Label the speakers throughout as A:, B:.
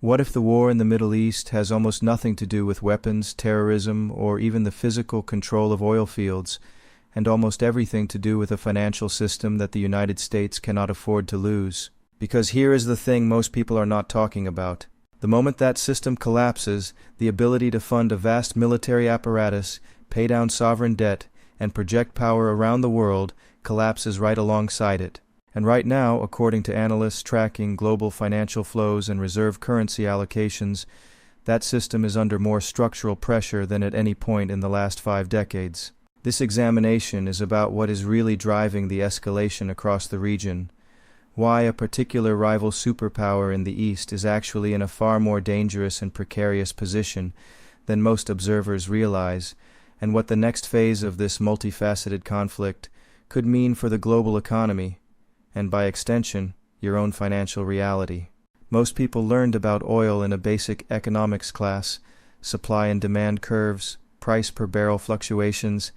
A: What if the war in the Middle East has almost nothing to do with weapons, terrorism, or even the physical control of oil fields, and almost everything to do with a financial system that the United States cannot afford to lose? Because here is the thing most people are not talking about. The moment that system collapses, the ability to fund a vast military apparatus, pay down sovereign debt, and project power around the world collapses right alongside it. And right now, according to analysts tracking global financial flows and reserve currency allocations, that system is under more structural pressure than at any point in the last 5 decades. This examination is about what is really driving the escalation across the region, why a particular rival superpower in the East is actually in a far more dangerous and precarious position than most observers realize, and what the next phase of this multifaceted conflict could mean for the global economy, and by extension, your own financial reality. Most people learned about oil in a basic economics class, supply and demand curves, price per barrel fluctuations,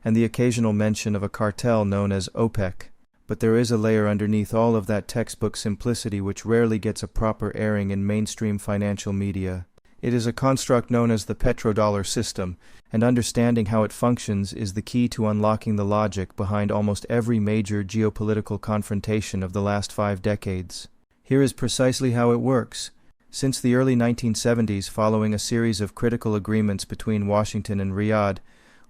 A: and the occasional mention of a cartel known as OPEC. But there is a layer underneath all of that textbook simplicity which rarely gets a proper airing in mainstream financial media. It is a construct known as the petrodollar system, and understanding how it functions is the key to unlocking the logic behind almost every major geopolitical confrontation of the last 5 decades. Here is precisely how it works. Since the early 1970s, following a series of critical agreements between Washington and Riyadh,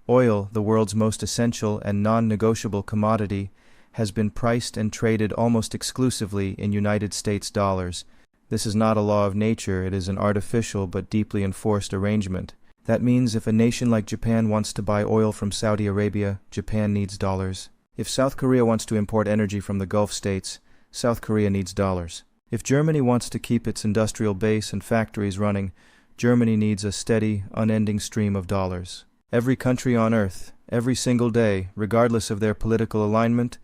A: oil, the world's most essential and non-negotiable commodity, has been priced and traded almost exclusively in United States dollars. This is not a law of nature, it is an artificial but deeply enforced arrangement. That means if a nation like Japan wants to buy oil from Saudi Arabia, Japan needs dollars. If South Korea wants to import energy from the Gulf states, South Korea needs dollars. If Germany wants to keep its industrial base and factories running, Germany needs a steady, unending stream of dollars. Every country on earth, every single day, regardless of their political alignment,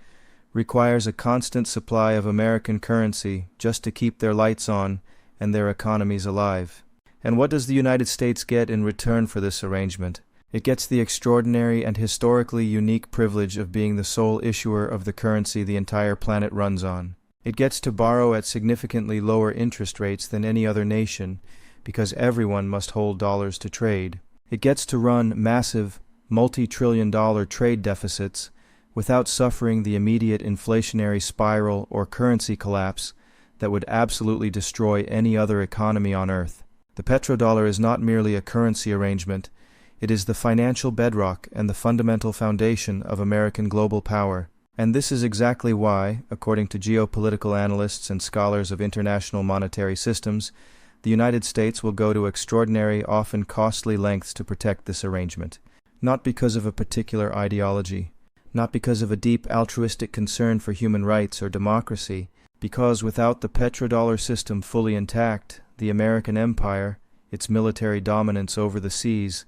A: requires a constant supply of American currency just to keep their lights on and their economies alive. And what does the United States get in return for this arrangement? It gets the extraordinary and historically unique privilege of being the sole issuer of the currency the entire planet runs on. It gets to borrow at significantly lower interest rates than any other nation, because everyone must hold dollars to trade. It gets to run massive, multi-trillion-dollar trade deficits without suffering the immediate inflationary spiral or currency collapse that would absolutely destroy any other economy on Earth. The petrodollar is not merely a currency arrangement, it is the financial bedrock and the fundamental foundation of American global power. And this is exactly why, according to geopolitical analysts and scholars of international monetary systems, the United States will go to extraordinary, often costly lengths to protect this arrangement. Not because of a particular ideology, not because of a deep altruistic concern for human rights or democracy, because without the petrodollar system fully intact, the American empire, its military dominance over the seas,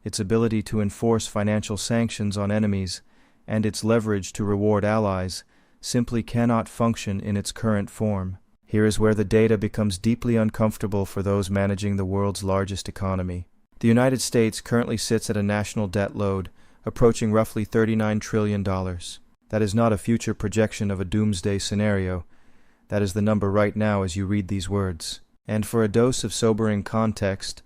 A: its ability to enforce financial sanctions on enemies, and its leverage to reward allies, simply cannot function in its current form. Here is where the data becomes deeply uncomfortable for those managing the world's largest economy. The United States currently sits at a national debt load approaching roughly $39 trillion. That is not a future projection of a doomsday scenario. That is the number right now as you read these words. And for a dose of sobering context,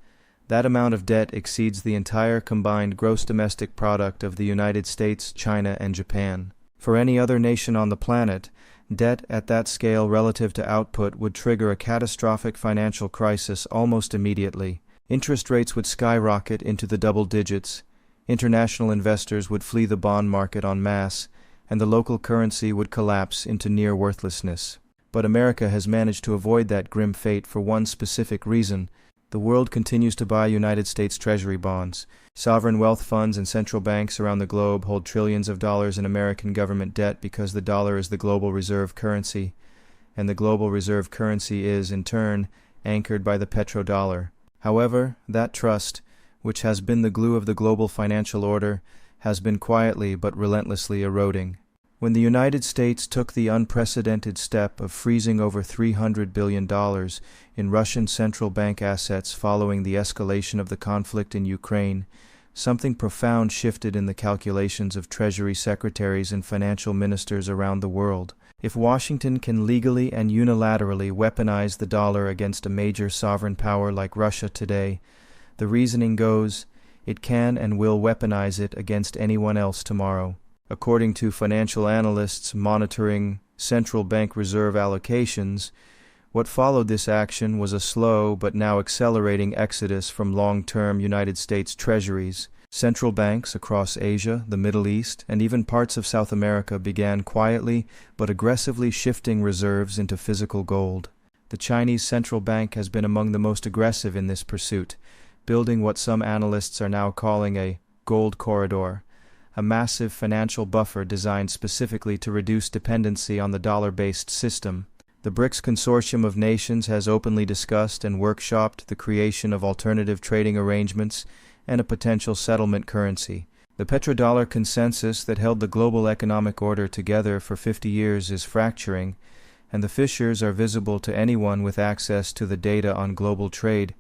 A: that amount of debt exceeds the entire combined gross domestic product of the United States, China, and Japan. For any other nation on the planet, debt at that scale relative to output would trigger a catastrophic financial crisis almost immediately. Interest rates would skyrocket into the double digits, international investors would flee the bond market en masse, and the local currency would collapse into near worthlessness. But America has managed to avoid that grim fate for one specific reason. The world continues to buy United States Treasury bonds. Sovereign wealth funds and central banks around the globe hold trillions of dollars in American government debt because the dollar is the global reserve currency, and the global reserve currency is, in turn, anchored by the petrodollar. However, that trust, which has been the glue of the global financial order, has been quietly but relentlessly eroding. When the United States took the unprecedented step of freezing over $300 billion in Russian central bank assets following the escalation of the conflict in Ukraine, something profound shifted in the calculations of Treasury secretaries and financial ministers around the world. If Washington can legally and unilaterally weaponize the dollar against a major sovereign power like Russia today, the reasoning goes, it can and will weaponize it against anyone else tomorrow. According to financial analysts monitoring central bank reserve allocations, what followed this action was a slow but now accelerating exodus from long-term United States treasuries. Central banks across Asia, the Middle East, and even parts of South America began quietly but aggressively shifting reserves into physical gold. The Chinese central bank has been among the most aggressive in this pursuit, building what some analysts are now calling a gold corridor, a massive financial buffer designed specifically to reduce dependency on the dollar-based system. The BRICS consortium of nations has openly discussed and workshopped the creation of alternative trading arrangements and a potential settlement currency. The petrodollar consensus that held the global economic order together for 50 years is fracturing, and the fissures are visible to anyone with access to the data on global trade,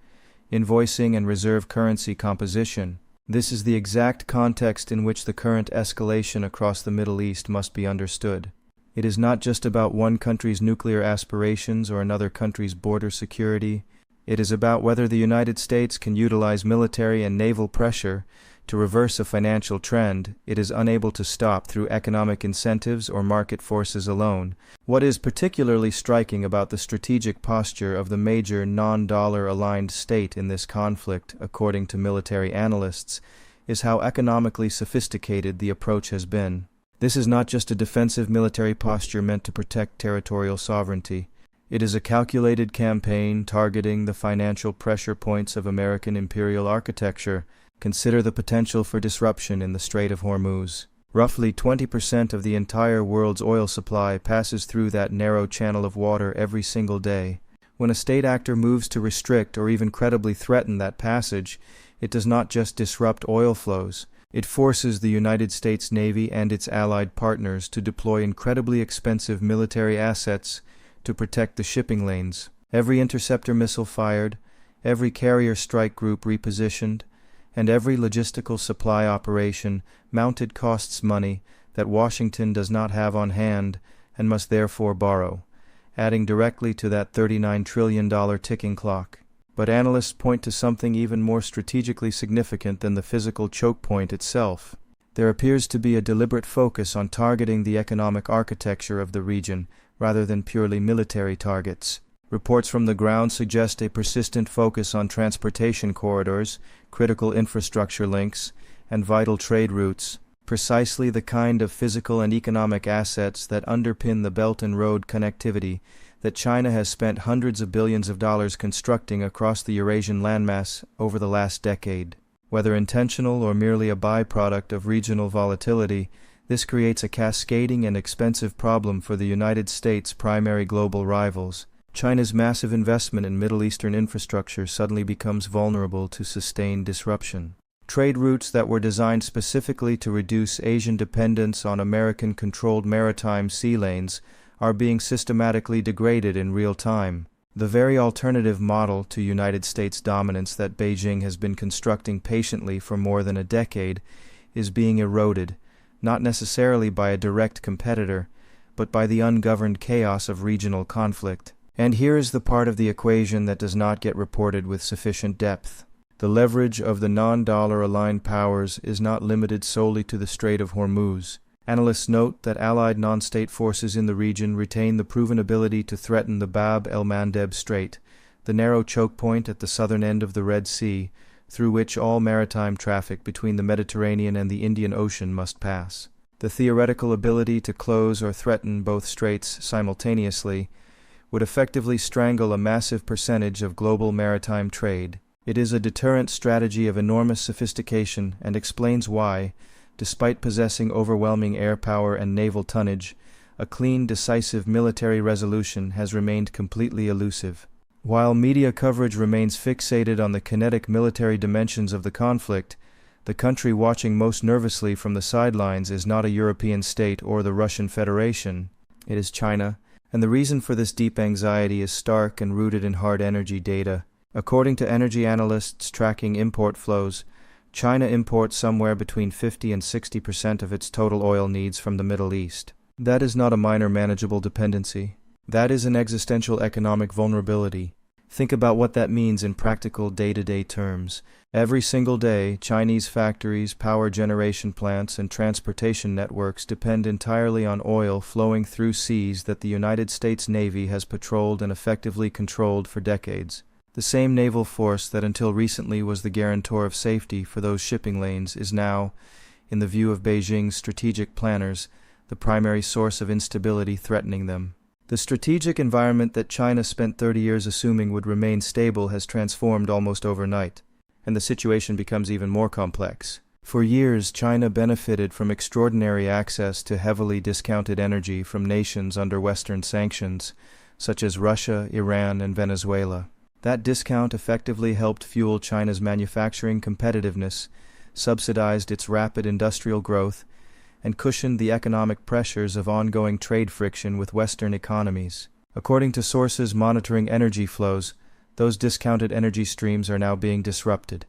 A: invoicing and reserve currency composition. This is the exact context in which the current escalation across the Middle East must be understood. It is not just about one country's nuclear aspirations or another country's border security. It is about whether the United States can utilize military and naval pressure to reverse a financial trend it is unable to stop through economic incentives or market forces alone. What is particularly striking about the strategic posture of the major non-dollar aligned state in this conflict, according to military analysts, is how economically sophisticated the approach has been. This is not just a defensive military posture meant to protect territorial sovereignty. It is a calculated campaign targeting the financial pressure points of American imperial architecture. Consider the potential for disruption in the Strait of Hormuz. Roughly 20% of the entire world's oil supply passes through that narrow channel of water every single day. When a state actor moves to restrict or even credibly threaten that passage, it does not just disrupt oil flows. It forces the United States Navy and its allied partners to deploy incredibly expensive military assets to protect the shipping lanes. Every interceptor missile fired, every carrier strike group repositioned, and every logistical supply operation mounted costs money that Washington does not have on hand and must therefore borrow, adding directly to that $39 trillion ticking clock. But analysts point to something even more strategically significant than the physical choke point itself. There appears to be a deliberate focus on targeting the economic architecture of the region rather than purely military targets. Reports from the ground suggest a persistent focus on transportation corridors, critical infrastructure links, and vital trade routes, precisely the kind of physical and economic assets that underpin the Belt and Road connectivity that China has spent hundreds of billions of dollars constructing across the Eurasian landmass over the last decade. Whether intentional or merely a byproduct of regional volatility, this creates a cascading and expensive problem for the United States' primary global rivals. China's massive investment in Middle Eastern infrastructure suddenly becomes vulnerable to sustained disruption. Trade routes that were designed specifically to reduce Asian dependence on American-controlled maritime sea lanes are being systematically degraded in real time. The very alternative model to United States dominance that Beijing has been constructing patiently for more than a decade is being eroded, not necessarily by a direct competitor, but by the ungoverned chaos of regional conflict. And here is the part of the equation that does not get reported with sufficient depth. The leverage of the non-dollar aligned powers is not limited solely to the Strait of Hormuz. Analysts note that allied non-state forces in the region retain the proven ability to threaten the Bab el-Mandeb Strait, the narrow choke point at the southern end of the Red Sea, through which all maritime traffic between the Mediterranean and the Indian Ocean must pass. The theoretical ability to close or threaten both straits simultaneously would effectively strangle a massive percentage of global maritime trade. It is a deterrent strategy of enormous sophistication and explains why, despite possessing overwhelming air power and naval tonnage, a clean, decisive military resolution has remained completely elusive. While media coverage remains fixated on the kinetic military dimensions of the conflict, the country watching most nervously from the sidelines is not a European state or the Russian Federation. It is China, and the reason for this deep anxiety is stark and rooted in hard energy data. According to energy analysts tracking import flows, China imports somewhere between 50 and 60% of its total oil needs from the Middle East. That is not a minor manageable dependency. That is an existential economic vulnerability. Think about what that means in practical day-to-day terms. Every single day, Chinese factories, power generation plants, and transportation networks depend entirely on oil flowing through seas that the United States Navy has patrolled and effectively controlled for decades. The same naval force that until recently was the guarantor of safety for those shipping lanes is now, in the view of Beijing's strategic planners, the primary source of instability threatening them. The strategic environment that China spent 30 years assuming would remain stable has transformed almost overnight, and the situation becomes even more complex. For years, China benefited from extraordinary access to heavily discounted energy from nations under Western sanctions, such as Russia, Iran, and Venezuela. That discount effectively helped fuel China's manufacturing competitiveness, subsidized its rapid industrial growth, and cushioned the economic pressures of ongoing trade friction with Western economies. According to sources monitoring energy flows, those discounted energy streams are now being disrupted,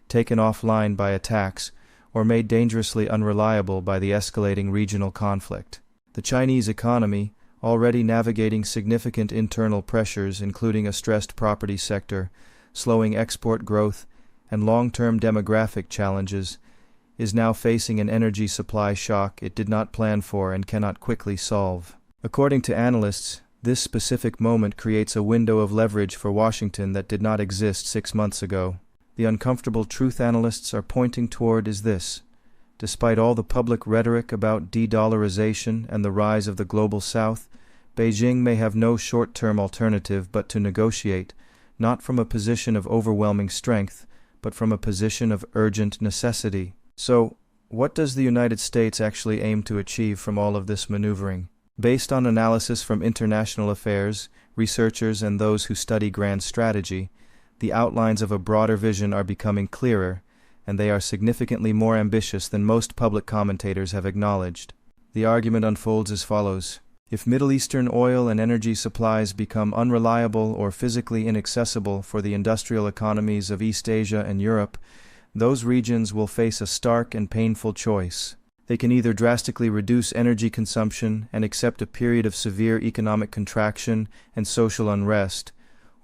A: taken offline by attacks, or made dangerously unreliable by the escalating regional conflict. The Chinese economy, already navigating significant internal pressures including a stressed property sector, slowing export growth, and long-term demographic challenges, is now facing an energy supply shock it did not plan for and cannot quickly solve. According to analysts, this specific moment creates a window of leverage for Washington that did not exist 6 months ago. The uncomfortable truth analysts are pointing toward is this: despite all the public rhetoric about de-dollarization and the rise of the global South, Beijing may have no short-term alternative but to negotiate, not from a position of overwhelming strength, but from a position of urgent necessity. So, what does the United States actually aim to achieve from all of this maneuvering? Based on analysis from international affairs, researchers, and those who study grand strategy, the outlines of a broader vision are becoming clearer, and they are significantly more ambitious than most public commentators have acknowledged. The argument unfolds as follows. If Middle Eastern oil and energy supplies become unreliable or physically inaccessible for the industrial economies of East Asia and Europe, those regions will face a stark and painful choice. They can either drastically reduce energy consumption and accept a period of severe economic contraction and social unrest,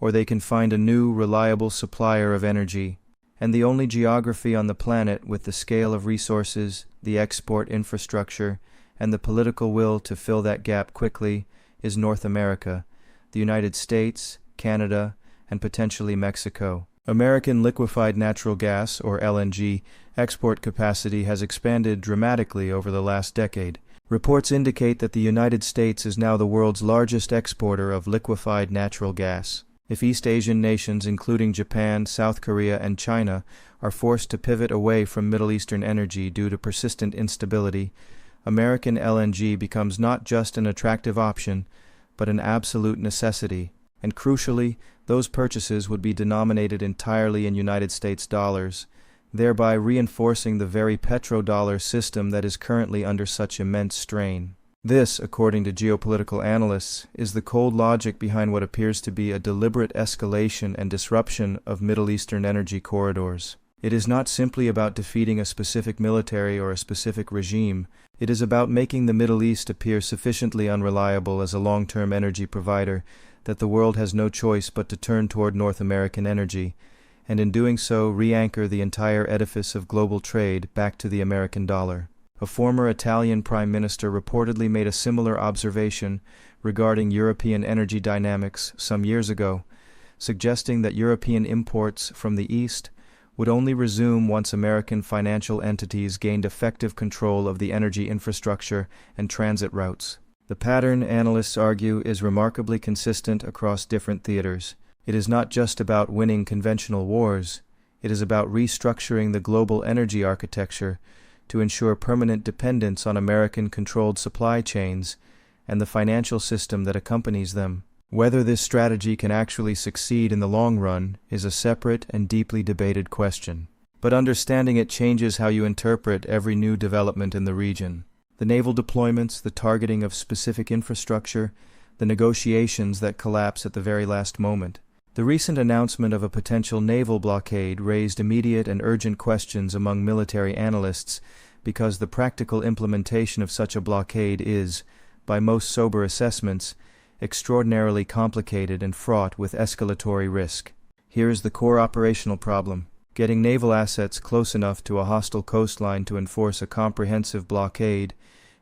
A: or they can find a new, reliable supplier of energy. And the only geography on the planet with the scale of resources, the export infrastructure, and the political will to fill that gap quickly is North America, the United States, Canada, and potentially Mexico. American liquefied natural gas, or LNG, export capacity has expanded dramatically over the last decade. Reports indicate that the United States is now the world's largest exporter of liquefied natural gas. If East Asian nations, including Japan, South Korea, and China, are forced to pivot away from Middle Eastern energy due to persistent instability, American LNG becomes not just an attractive option, but an absolute necessity. And crucially, those purchases would be denominated entirely in United States dollars, thereby reinforcing the very petrodollar system that is currently under such immense strain. This, according to geopolitical analysts, is the cold logic behind what appears to be a deliberate escalation and disruption of Middle Eastern energy corridors. It is not simply about defeating a specific military or a specific regime. It is about making the Middle East appear sufficiently unreliable as a long-term energy provider that the world has no choice but to turn toward North American energy, and in doing so re-anchor the entire edifice of global trade back to the American dollar. A former Italian prime minister reportedly made a similar observation regarding European energy dynamics some years ago, suggesting that European imports from the East would only resume once American financial entities gained effective control of the energy infrastructure and transit routes. The pattern, analysts argue, is remarkably consistent across different theaters. It is not just about winning conventional wars. It is about restructuring the global energy architecture to ensure permanent dependence on American-controlled supply chains and the financial system that accompanies them. Whether this strategy can actually succeed in the long run is a separate and deeply debated question. But understanding it changes how you interpret every new development in the region. The naval deployments, the targeting of specific infrastructure, the negotiations that collapse at the very last moment. The recent announcement of a potential naval blockade raised immediate and urgent questions among military analysts because the practical implementation of such a blockade is, by most sober assessments, extraordinarily complicated and fraught with escalatory risk. Here is the core operational problem. Getting naval assets close enough to a hostile coastline to enforce a comprehensive blockade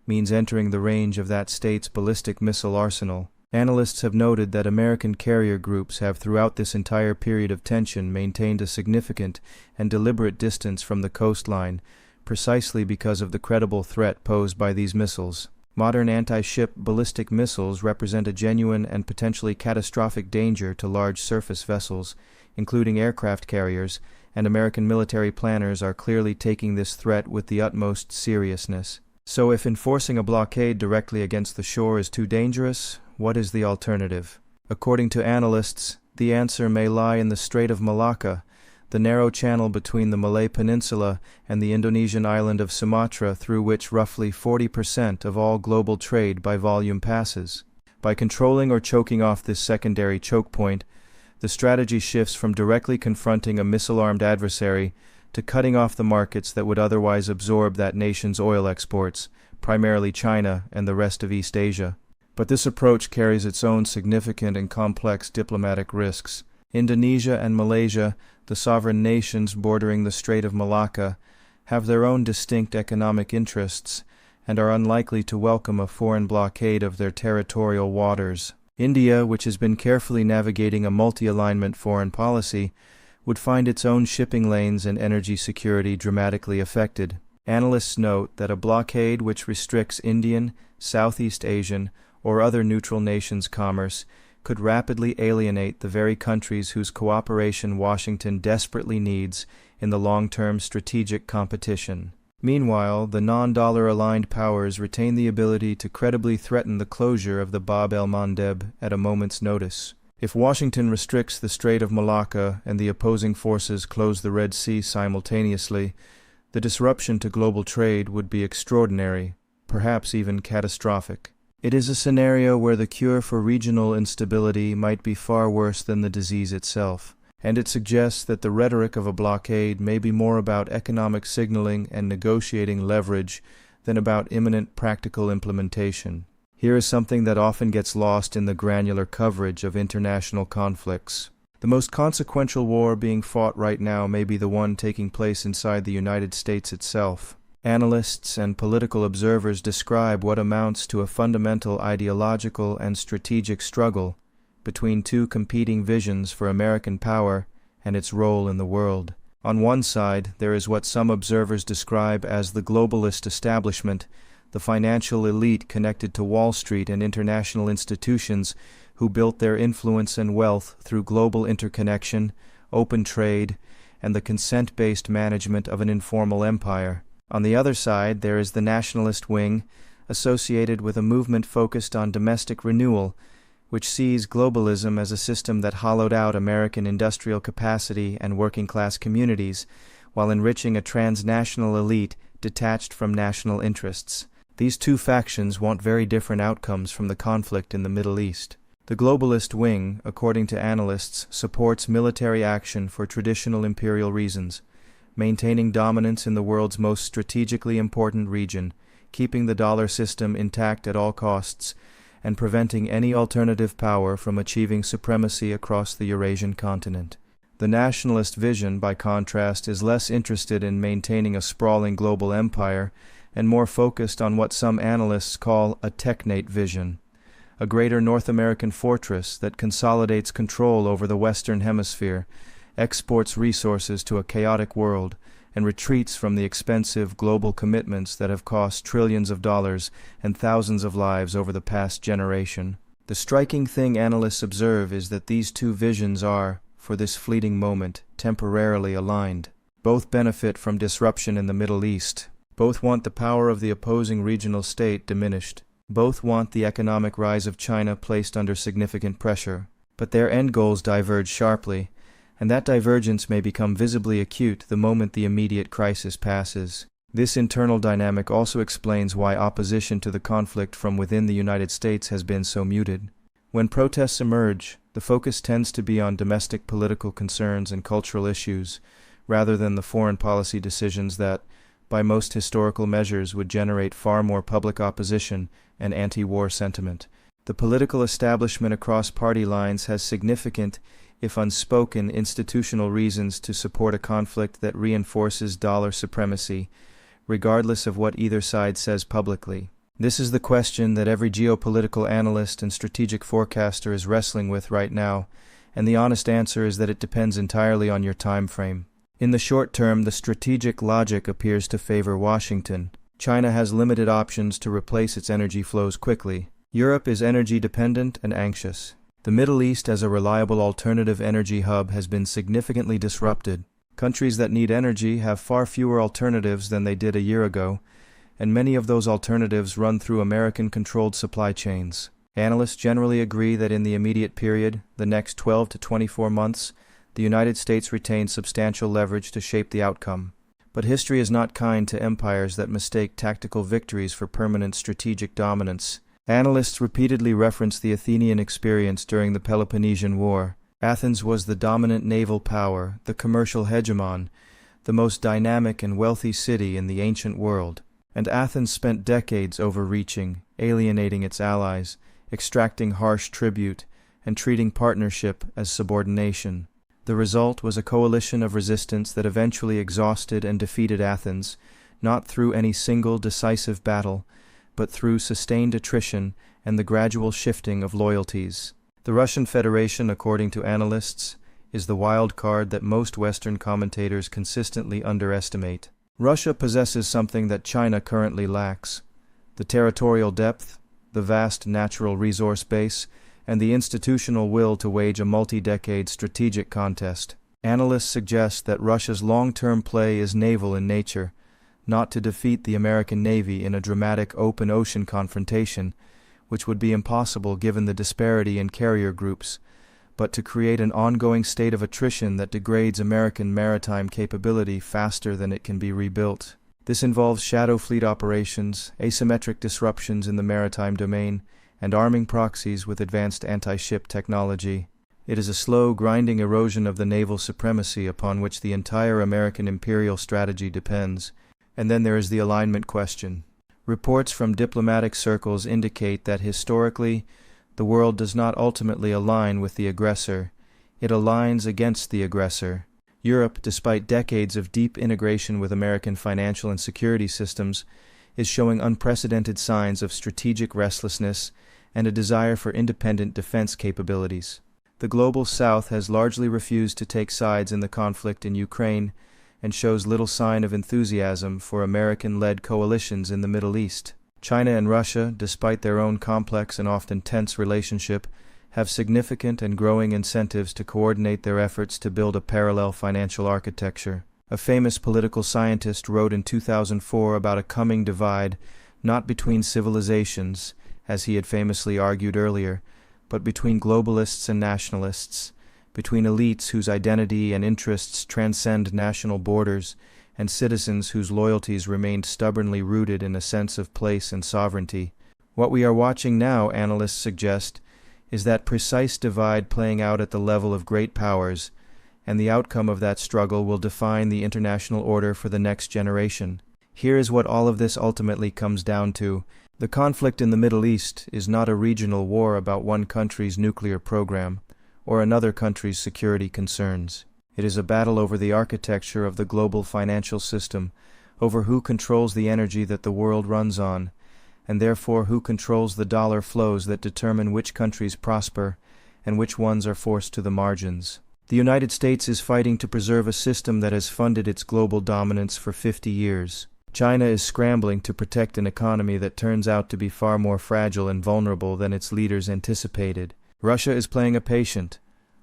A: means entering the range of that state's ballistic missile arsenal. Analysts have noted that American carrier groups have throughout this entire period of tension maintained a significant and deliberate distance from the coastline, precisely because of the credible threat posed by these missiles. Modern anti-ship ballistic missiles represent a genuine and potentially catastrophic danger to large surface vessels, including aircraft carriers, and American military planners are clearly taking this threat with the utmost seriousness. So if enforcing a blockade directly against the shore is too dangerous, what is the alternative? According to analysts, the answer may lie in the Strait of Malacca, the narrow channel between the Malay Peninsula and the Indonesian island of Sumatra through which roughly 40% of all global trade by volume passes. By controlling or choking off this secondary choke point, the strategy shifts from directly confronting a missile-armed adversary to cutting off the markets that would otherwise absorb that nation's oil exports, primarily China and the rest of East Asia. But this approach carries its own significant and complex diplomatic risks. Indonesia and Malaysia, the sovereign nations bordering the Strait of Malacca, have their own distinct economic interests and are unlikely to welcome a foreign blockade of their territorial waters. India, which has been carefully navigating a multi-alignment foreign policy, would find its own shipping lanes and energy security dramatically affected. Analysts note that a blockade which restricts Indian, Southeast Asian, or other neutral nations' commerce could rapidly alienate the very countries whose cooperation Washington desperately needs in the long-term strategic competition. Meanwhile, the non-dollar-aligned powers retain the ability to credibly threaten the closure of the Bab el-Mandeb at a moment's notice. If Washington restricts the Strait of Malacca and the opposing forces close the Red Sea simultaneously, the disruption to global trade would be extraordinary, perhaps even catastrophic. It is a scenario where the cure for regional instability might be far worse than the disease itself, and it suggests that the rhetoric of a blockade may be more about economic signaling and negotiating leverage than about imminent practical implementation. Here is something that often gets lost in the granular coverage of international conflicts. The most consequential war being fought right now may be the one taking place inside the United States itself. Analysts and political observers describe what amounts to a fundamental ideological and strategic struggle between two competing visions for American power and its role in the world. On one side, there is what some observers describe as the globalist establishment, the financial elite connected to Wall Street and international institutions who built their influence and wealth through global interconnection, open trade, and the consent-based management of an informal empire. On the other side, there is the nationalist wing, associated with a movement focused on domestic renewal, which sees globalism as a system that hollowed out American industrial capacity and working-class communities, while enriching a transnational elite detached from national interests. These two factions want very different outcomes from the conflict in the Middle East. The globalist wing, according to analysts, supports military action for traditional imperial reasons, maintaining dominance in the world's most strategically important region, keeping the dollar system intact at all costs, and preventing any alternative power from achieving supremacy across the Eurasian continent. The nationalist vision, by contrast, is less interested in maintaining a sprawling global empire and more focused on what some analysts call a technate vision, a greater North American fortress that consolidates control over the Western Hemisphere, exports resources to a chaotic world, and retreats from the expensive global commitments that have cost trillions of dollars and thousands of lives over the past generation. The striking thing analysts observe is that these two visions are, for this fleeting moment, temporarily aligned. Both benefit from disruption in the Middle East. Both want the power of the opposing regional state diminished. Both want the economic rise of China placed under significant pressure. But their end goals diverge sharply, and that divergence may become visibly acute the moment the immediate crisis passes. This internal dynamic also explains why opposition to the conflict from within the United States has been so muted. When protests emerge, the focus tends to be on domestic political concerns and cultural issues, rather than the foreign policy decisions that, by most historical measures, would generate far more public opposition and anti-war sentiment. The political establishment across party lines has significant, if unspoken, institutional reasons to support a conflict that reinforces dollar supremacy, regardless of what either side says publicly. This is the question that every geopolitical analyst and strategic forecaster is wrestling with right now, and the honest answer is that it depends entirely on your time frame. In the short term, the strategic logic appears to favor Washington. China has limited options to replace its energy flows quickly. Europe is energy dependent and anxious. The Middle East as a reliable alternative energy hub has been significantly disrupted. Countries that need energy have far fewer alternatives than they did a year ago, and many of those alternatives run through American-controlled supply chains. Analysts generally agree that in the immediate period, the next 12 to 24 months, the United States retains substantial leverage to shape the outcome. But history is not kind to empires that mistake tactical victories for permanent strategic dominance. Analysts repeatedly reference the Athenian experience during the Peloponnesian War. Athens was the dominant naval power, the commercial hegemon, the most dynamic and wealthy city in the ancient world. And Athens spent decades overreaching, alienating its allies, extracting harsh tribute, and treating partnership as subordination. The result was a coalition of resistance that eventually exhausted and defeated Athens, not through any single decisive battle, but through sustained attrition and the gradual shifting of loyalties. The Russian Federation, according to analysts, is the wild card that most Western commentators consistently underestimate. Russia possesses something that China currently lacks: the territorial depth, the vast natural resource base, and the institutional will to wage a multi-decade strategic contest. Analysts suggest that Russia's long-term play is naval in nature, not to defeat the American Navy in a dramatic open ocean confrontation, which would be impossible given the disparity in carrier groups, but to create an ongoing state of attrition that degrades American maritime capability faster than it can be rebuilt. This involves shadow fleet operations, asymmetric disruptions in the maritime domain, and arming proxies with advanced anti-ship technology. It is a slow, grinding erosion of the naval supremacy upon which the entire American imperial strategy depends. And then there is the alignment question. Reports from diplomatic circles indicate that historically, the world does not ultimately align with the aggressor. It aligns against the aggressor. Europe, despite decades of deep integration with American financial and security systems, is showing unprecedented signs of strategic restlessness and a desire for independent defense capabilities. The global South has largely refused to take sides in the conflict in Ukraine and shows little sign of enthusiasm for American-led coalitions in the Middle East. China and Russia, despite their own complex and often tense relationship, have significant and growing incentives to coordinate their efforts to build a parallel financial architecture. A famous political scientist wrote in 2004 about a coming divide, not between civilizations, as he had famously argued earlier, but between globalists and nationalists, between elites whose identity and interests transcend national borders, and citizens whose loyalties remained stubbornly rooted in a sense of place and sovereignty. What we are watching now, analysts suggest, is that precise divide playing out at the level of great powers, and the outcome of that struggle will define the international order for the next generation. Here is what all of this ultimately comes down to. The conflict in the Middle East is not a regional war about one country's nuclear program or another country's security concerns. It is a battle over the architecture of the global financial system, over who controls the energy that the world runs on, and therefore who controls the dollar flows that determine which countries prosper and which ones are forced to the margins. The United States is fighting to preserve a system that has funded its global dominance for 50 years. China is scrambling to protect an economy that turns out to be far more fragile and vulnerable than its leaders anticipated. Russia is playing a patient,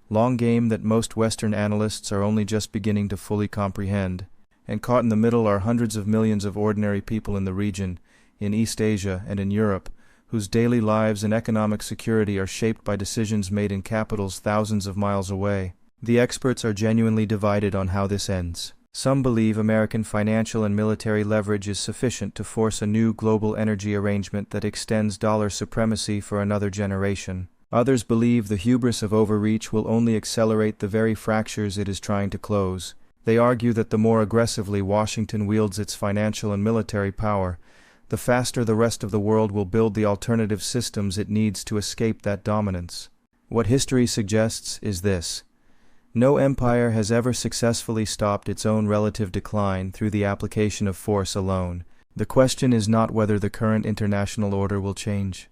A: long game that most Western analysts are only just beginning to fully comprehend. And caught in the middle are hundreds of millions of ordinary people in the region, in East Asia and in Europe, whose daily lives and economic security are shaped by decisions made in capitals thousands of miles away. The experts are genuinely divided on how this ends. Some believe American financial and military leverage is sufficient to force a new global energy arrangement that extends dollar supremacy for another generation. Others believe the hubris of overreach will only accelerate the very fractures it is trying to close. They argue that the more aggressively Washington wields its financial and military power, the faster the rest of the world will build the alternative systems it needs to escape that dominance. What history suggests is this: no empire has ever successfully stopped its own relative decline through the application of force alone. The question is not whether the current international order will change.